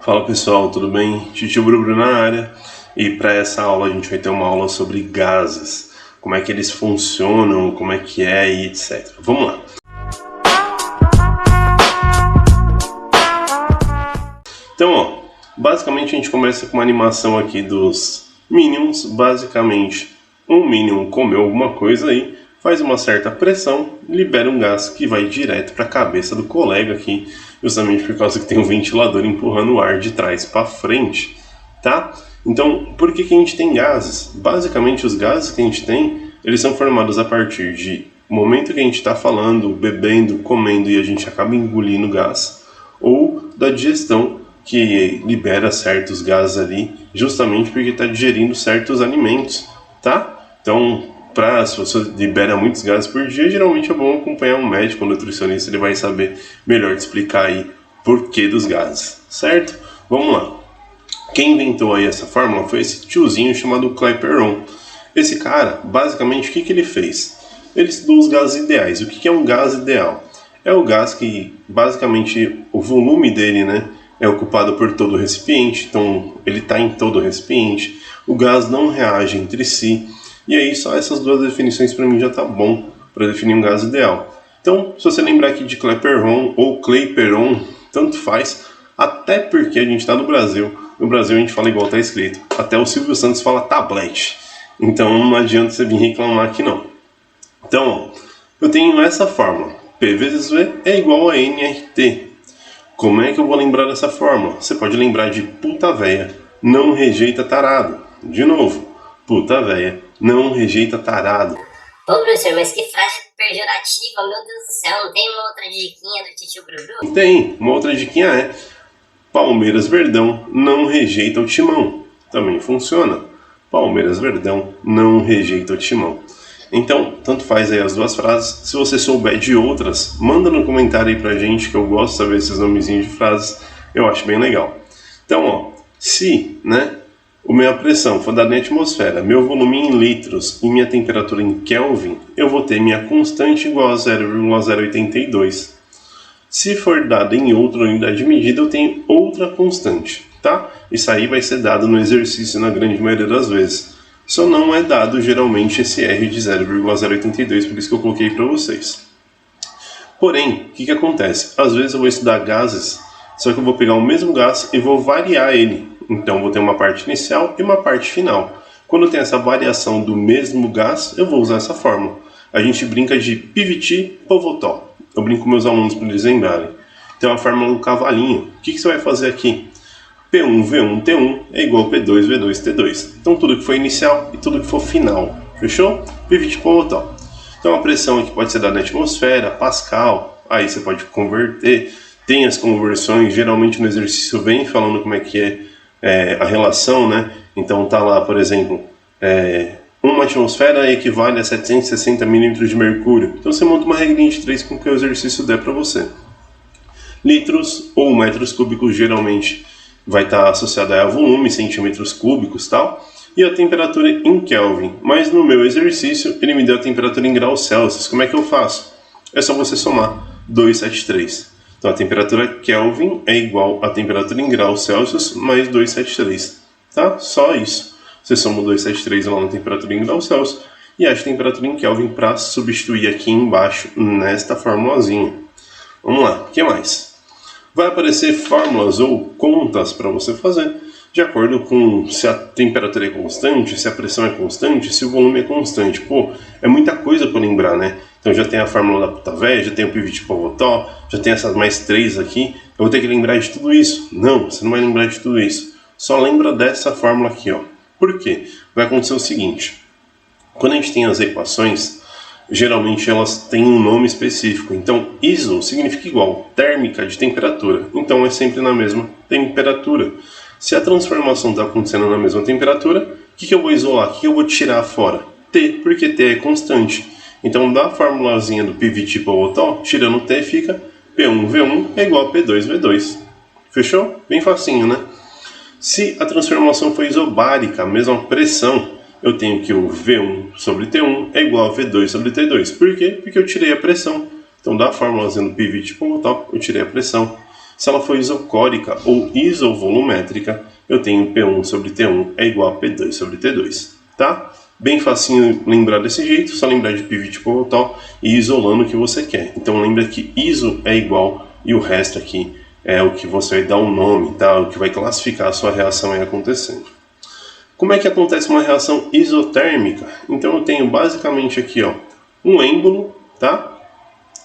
Fala pessoal, tudo bem? Titio Bruno na área, e para essa aula a gente vai ter uma aula sobre gases, como é que eles funcionam, como é que é e etc. Vamos lá. Então, basicamente a gente começa com uma animação aqui dos Minions. Basicamente, um Minion comeu alguma coisa aí, faz uma certa pressão, libera um gás que vai direto para a cabeça do colega aqui, justamente por causa que tem um ventilador empurrando o ar de trás para frente, tá? Então, por que a gente tem gases? Basicamente, os gases que a gente tem, eles são formados a partir de momento que a gente está falando, bebendo, comendo e a gente acaba engolindo gás, ou da digestão, que libera certos gases ali, justamente porque está digerindo certos alimentos, tá? Então, se você libera muitos gases por dia, geralmente é bom acompanhar um médico, um nutricionista, ele vai saber melhor te explicar aí porquê dos gases, certo? Vamos lá. Quem inventou aí essa fórmula foi esse tiozinho chamado Clapeyron. Esse cara, basicamente, o que ele fez? Ele estudou os gases ideais. O que é um gás ideal? É o gás que, basicamente, o volume dele, né, é ocupado por todo o recipiente, então ele está em todo o recipiente, o gás não reage entre si, e aí só essas duas definições para mim já tá bom para definir um gás ideal. Então, se você lembrar aqui de Clapeyron ou Clapeyron, tanto faz, até porque a gente está no Brasil a gente fala igual está escrito, até o Silvio Santos fala tablete, então não adianta você vir reclamar aqui não. Então, eu tenho essa fórmula, P vezes V é igual a nRT. Como é que eu vou lembrar dessa fórmula? Você pode lembrar de puta véia, não rejeita tarado. De novo, puta véia, não rejeita tarado. Ô, professor, mas que frase pejorativa, meu Deus do céu, não tem uma outra diquinha do titio Bruno? Tem, uma outra diquinha é Palmeiras Verdão não rejeita o Timão. Também funciona. Palmeiras Verdão não rejeita o Timão. Então, tanto faz aí as duas frases. Se você souber de outras, manda no comentário aí pra gente, que eu gosto de saber esses nomezinhos de frases. Eu acho bem legal. Então, se, a minha pressão for dada em atmosfera, meu volume em litros e minha temperatura em Kelvin, eu vou ter minha constante igual a 0,082. Se for dada em outra unidade de medida, eu tenho outra constante, tá? Isso aí vai ser dado no exercício na grande maioria das vezes. Só não é dado geralmente esse R de 0,082, por isso que eu coloquei para vocês. Porém, o que acontece? Às vezes eu vou estudar gases, só que eu vou pegar o mesmo gás e vou variar ele. Então eu vou ter uma parte inicial e uma parte final. Quando tem essa variação do mesmo gás, eu vou usar essa fórmula. A gente brinca de piviti povotó. Eu brinco com meus alunos para eles lembrarem. Tem uma fórmula do cavalinho. O que você vai fazer aqui? P1V1T1 é igual a P2V2T2. Então tudo que for inicial e tudo que for final. Fechou? Pivot povotó. Então a pressão aqui pode ser dada na atmosfera, Pascal. Aí você pode converter. Tem as conversões. Geralmente no exercício vem falando como é que é a relação, né? Então tá lá, por exemplo, uma atmosfera equivale a 760 milímetros de mercúrio. Então você monta uma regrinha de 3 com o que o exercício der para você. Litros ou metros cúbicos geralmente vai estar associado a volume, centímetros cúbicos e tal, e a temperatura em Kelvin. Mas no meu exercício ele me deu a temperatura em graus Celsius. Como é que eu faço? É só você somar 273. Então a temperatura Kelvin é igual à temperatura em graus Celsius mais 273, tá? Só isso. Você soma 273 lá na temperatura em graus Celsius e acha a temperatura em Kelvin para substituir aqui embaixo nesta formulazinha. Vamos lá, o que mais? Vai aparecer fórmulas ou contas para você fazer, de acordo com se a temperatura é constante, se a pressão é constante, se o volume é constante. Pô, é muita coisa para lembrar, né? Então já tem a fórmula da puta véia, já tem o pivot povotó, já tem essas mais 3 aqui. Eu vou ter que lembrar de tudo isso? Não, você não vai lembrar de tudo isso. Só lembra dessa fórmula aqui, Por quê? Vai acontecer o seguinte. Quando a gente tem as equações, geralmente elas têm um nome específico. Então, ISO significa igual, térmica de temperatura. Então, é sempre na mesma temperatura. Se a transformação está acontecendo na mesma temperatura, o que eu vou isolar? O que eu vou tirar fora? T, porque T é constante. Então, da formulazinha do pivot povotó, tirando T, fica P1V1 é igual a P2V2. Fechou? Bem facinho, né? Se a transformação for isobárica, a mesma pressão, eu tenho que o V1 sobre T1 é igual a V2 sobre T2. Por quê? Porque eu tirei a pressão. Então, da fórmulazinha do pivot povotó, eu tirei a pressão. Se ela for isocórica ou isovolumétrica, eu tenho P1 sobre T1 é igual a P2 sobre T2, tá? Bem facinho lembrar desse jeito, só lembrar de pivite pivotal e isolando o que você quer. Então lembra que iso é igual e o resto aqui é o que você vai dar um nome, tá? O que vai classificar a sua reação aí acontecendo. Como é que acontece uma reação isotérmica? Então eu tenho basicamente aqui, ó, um êmbolo, tá?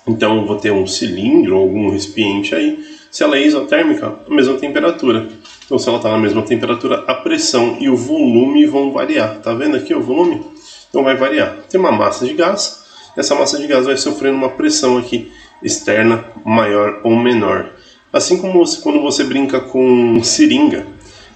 Então eu vou ter um cilindro ou algum recipiente aí. Se ela é isotérmica, a mesma temperatura. Então se ela está na mesma temperatura, a pressão e o volume vão variar. Tá vendo aqui o volume? Então vai variar. Tem uma massa de gás. Essa massa de gás vai sofrendo uma pressão aqui externa maior ou menor. Assim como quando você brinca com seringa.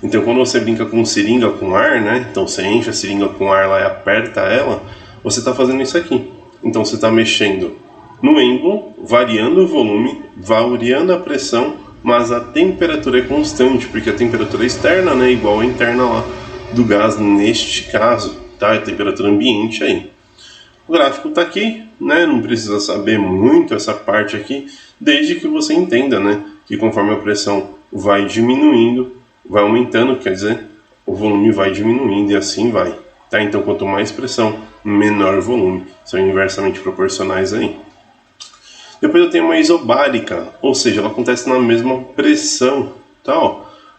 Então quando você brinca com seringa com ar, né? Então você enche a seringa com ar lá e aperta ela, você está fazendo isso aqui. Então você está mexendo no êmbolo, variando o volume, variando a pressão, mas a temperatura é constante, porque a temperatura externa, né, é igual à interna lá do gás neste caso, tá? A temperatura ambiente aí. O gráfico está aqui, né? Não precisa saber muito essa parte aqui, desde que você entenda, né, que conforme a pressão vai diminuindo, vai aumentando, quer dizer, o volume vai diminuindo e assim vai, tá? Então quanto mais pressão, menor volume, são inversamente proporcionais aí. Depois eu tenho uma isobárica, ou seja, ela acontece na mesma pressão, tá?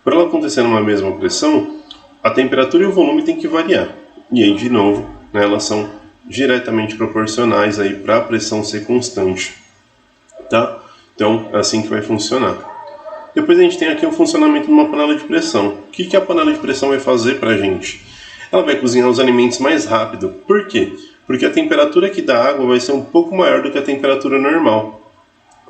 Para ela acontecer numa mesma pressão, a temperatura e o volume tem que variar. E aí, de novo, né, elas são diretamente proporcionais aí para a pressão ser constante, tá? Então, é assim que vai funcionar. Depois a gente tem aqui o funcionamento de uma panela de pressão. O que a panela de pressão vai fazer para a gente? Ela vai cozinhar os alimentos mais rápido. Por quê? Porque a temperatura aqui da água vai ser um pouco maior do que a temperatura normal.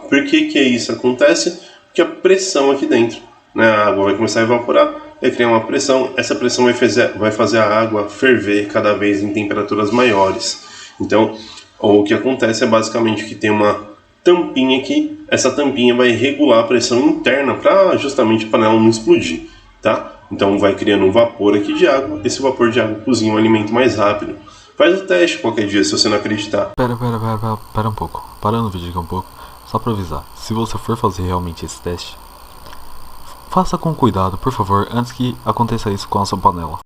Por que isso acontece? Porque a pressão aqui dentro, né, a água vai começar a evaporar, vai criar uma pressão, essa pressão vai fazer a água ferver cada vez em temperaturas maiores. Então, o que acontece é basicamente que tem uma tampinha aqui, essa tampinha vai regular a pressão interna para justamente a panela não explodir, tá? Então vai criando um vapor aqui de água, esse vapor de água cozinha o alimento mais rápido. Faz o teste qualquer dia, se você não acreditar. Pera um pouco. Parando o vídeo aqui um pouco. Só pra avisar. Se você for fazer realmente esse teste, faça com cuidado, por favor, antes que aconteça isso com a sua panela.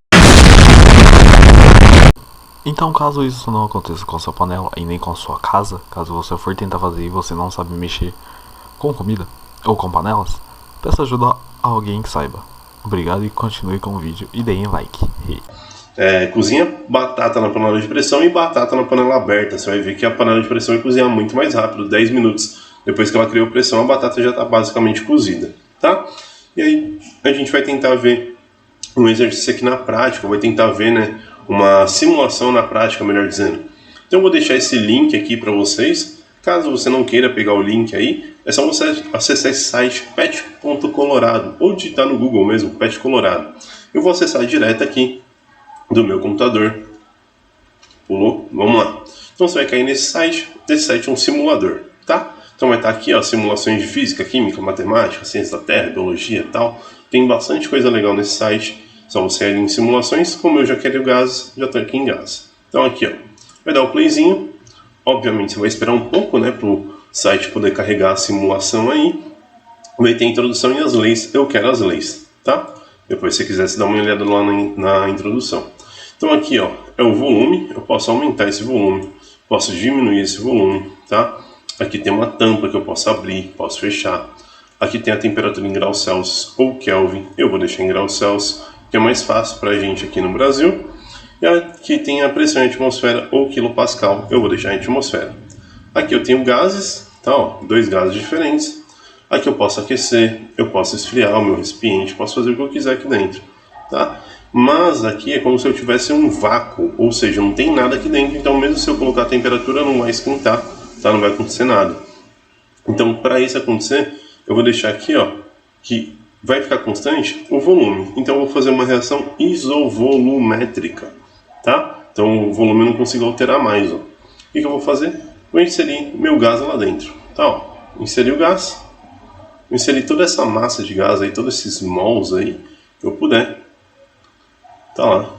Então, caso isso não aconteça com a sua panela e nem com a sua casa, caso você for tentar fazer e você não sabe mexer com comida ou com panelas, peça ajuda a alguém que saiba. Obrigado e continue com o vídeo e deem like. Cozinha batata na panela de pressão e batata na panela aberta. Você vai ver que a panela de pressão vai cozinhar muito mais rápido, 10 minutos. Depois que ela criou pressão, a batata já está basicamente cozida, tá? E aí a gente vai tentar ver um exercício aqui na prática, vai tentar ver, né, uma simulação na prática, melhor dizendo. Então eu vou deixar esse link aqui para vocês. Caso você não queira pegar o link aí, é só você acessar esse site pet.colorado ou digitar no Google mesmo, Pet Colorado. Eu vou acessar direto aqui do meu computador. Pulou? Vamos lá. Então você vai cair nesse site. Esse site é um simulador, tá? Então vai estar aqui, ó, simulações de física, química, matemática, ciência da terra, biologia e tal. Tem bastante coisa legal nesse site. Só você ir em simulações. Como eu já quero gás, já estou aqui em gás. Então aqui, ó, vai dar o playzinho. Obviamente você vai esperar um pouco, né, para o site poder carregar a simulação aí. Vai ter a introdução e as leis. Eu quero as leis, tá? Depois, se você quiser, você dá uma olhada lá na introdução. Então aqui, ó, é o volume. Eu posso aumentar esse volume, posso diminuir esse volume, tá? Aqui tem uma tampa que eu posso abrir, posso fechar. Aqui tem a temperatura em graus Celsius ou Kelvin. Eu vou deixar em graus Celsius, que é mais fácil pra gente aqui no Brasil. E aqui tem a pressão em atmosfera ou quilopascal. Eu vou deixar em atmosfera. Aqui eu tenho gases, tá? Ó, 2 gases diferentes. Aqui eu posso aquecer, eu posso esfriar o meu recipiente, posso fazer o que eu quiser aqui dentro, tá? Mas aqui é como se eu tivesse um vácuo, ou seja, não tem nada aqui dentro, então mesmo se eu colocar a temperatura não vai esquentar, tá? Não vai acontecer nada. Então para isso acontecer, eu vou deixar aqui, ó, que vai ficar constante o volume. Então eu vou fazer uma reação isovolumétrica, tá? Então o volume eu não consigo alterar mais, ó. O que eu vou fazer? Vou inserir meu gás lá dentro, tá? Ó, inserir o gás. Inserir toda essa massa de gás aí, todos esses mols aí, que eu puder. Tá lá.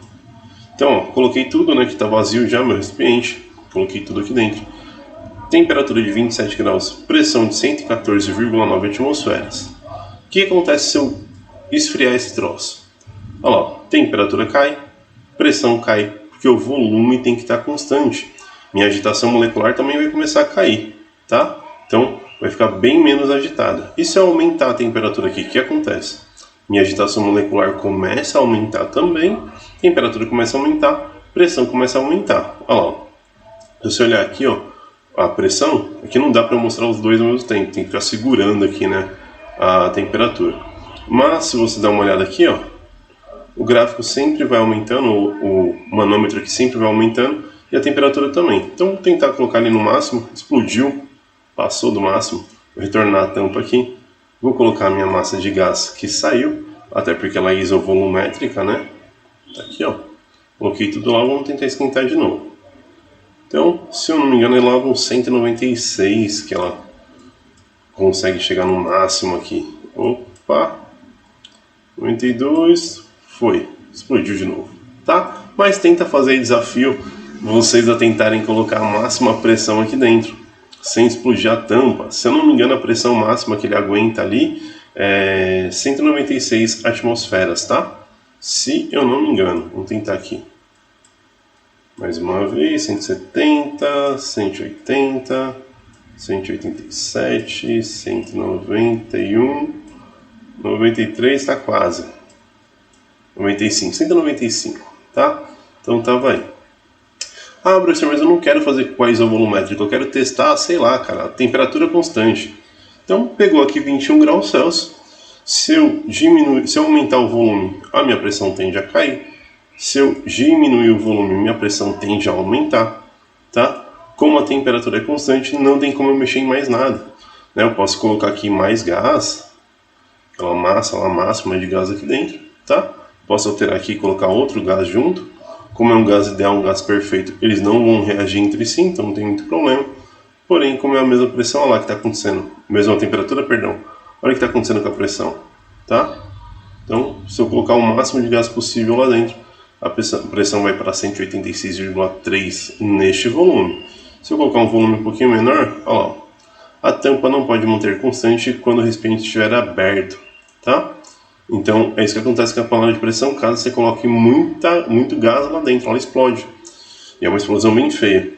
Então, ó, coloquei tudo, né, que tá vazio já, meu recipiente. Coloquei tudo aqui dentro. Temperatura de 27 graus, pressão de 114,9 atmosferas. que acontece se eu esfriar esse troço? Olha lá, temperatura cai, pressão cai, porque o volume tem que estar constante. Minha agitação molecular também vai começar a cair, tá? Então, vai ficar bem menos agitada. E se eu aumentar a temperatura aqui, o que acontece? Minha agitação molecular começa a aumentar também, temperatura começa a aumentar, pressão começa a aumentar. Olha lá, se você olhar aqui, ó, a pressão, aqui não dá para mostrar os dois ao mesmo tempo, tem que ficar segurando aqui, né, a temperatura. Mas se você dar uma olhada aqui, ó, o gráfico sempre vai aumentando, o manômetro aqui sempre vai aumentando e a temperatura também. Então vou tentar colocar ali no máximo, explodiu, passou do máximo, vou retornar a tampa aqui, vou colocar a minha massa de gás que saiu, até porque ela é isovolumétrica, né? Tá aqui, ó, coloquei tudo lá, vamos tentar esquentar de novo. Então, se eu não me engano, é lá no 196 que ela consegue chegar no máximo aqui. Opa! 92, foi, explodiu de novo, tá? Mas tenta fazer desafio, vocês a tentarem colocar a máxima pressão aqui dentro, sem explodir a tampa. Se eu não me engano, a pressão máxima que ele aguenta ali é 196 atmosferas, tá? Se eu não me engano, vamos tentar aqui. Mais uma vez, 170, 180, 187, 191, 93, está quase. 95, 195, tá? Então tava aí. Ah, professor, mas eu não quero fazer com a isovolumétrica, eu quero testar, sei lá, cara, a temperatura constante. Então pegou aqui 21 graus Celsius, se eu aumentar o volume, a minha pressão tende a cair. Se eu diminuir o volume, minha pressão tende a aumentar, tá? Como a temperatura é constante, não tem como eu mexer em mais nada, né? Eu posso colocar aqui mais gás, aquela massa lá máxima de gás aqui dentro, tá? Posso alterar aqui e colocar outro gás junto. Como é um gás ideal, um gás perfeito, eles não vão reagir entre si, então não tem muito problema. Porém, como é a mesma pressão, olha lá que está acontecendo, mesma temperatura, perdão, olha o que está acontecendo com a pressão, tá? Então, se eu colocar o máximo de gás possível lá dentro, a pressão vai para 186,3 neste volume. Se eu colocar um volume um pouquinho menor, olha lá, a tampa não pode manter constante quando o recipiente estiver aberto, tá? Então, é isso que acontece com a panela de pressão, caso você coloque muito gás lá dentro, ela explode. E é uma explosão bem feia.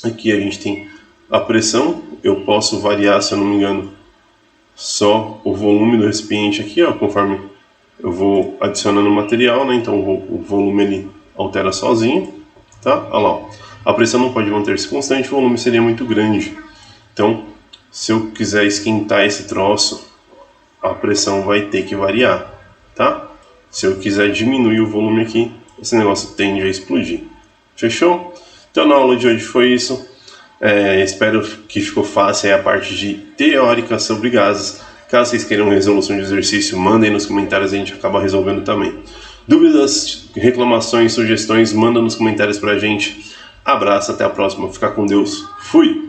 Aqui a gente tem a pressão, eu posso variar, se eu não me engano, só o volume do recipiente aqui, ó, conforme eu vou adicionando material, né? Então o volume ele altera sozinho, tá? Olha lá, ó. A pressão não pode manter-se constante, o volume seria muito grande. Então, se eu quiser esquentar esse troço, a pressão vai ter que variar, tá? Se eu quiser diminuir o volume aqui, esse negócio tende a explodir. Fechou? Então na aula de hoje foi isso. Espero que ficou fácil aí a parte de teórica sobre gases. Caso vocês queiram resolução de exercício, mandem nos comentários, a gente acaba resolvendo também. Dúvidas, reclamações, sugestões, manda nos comentários pra gente. Abraço, até a próxima. Fica com Deus. Fui!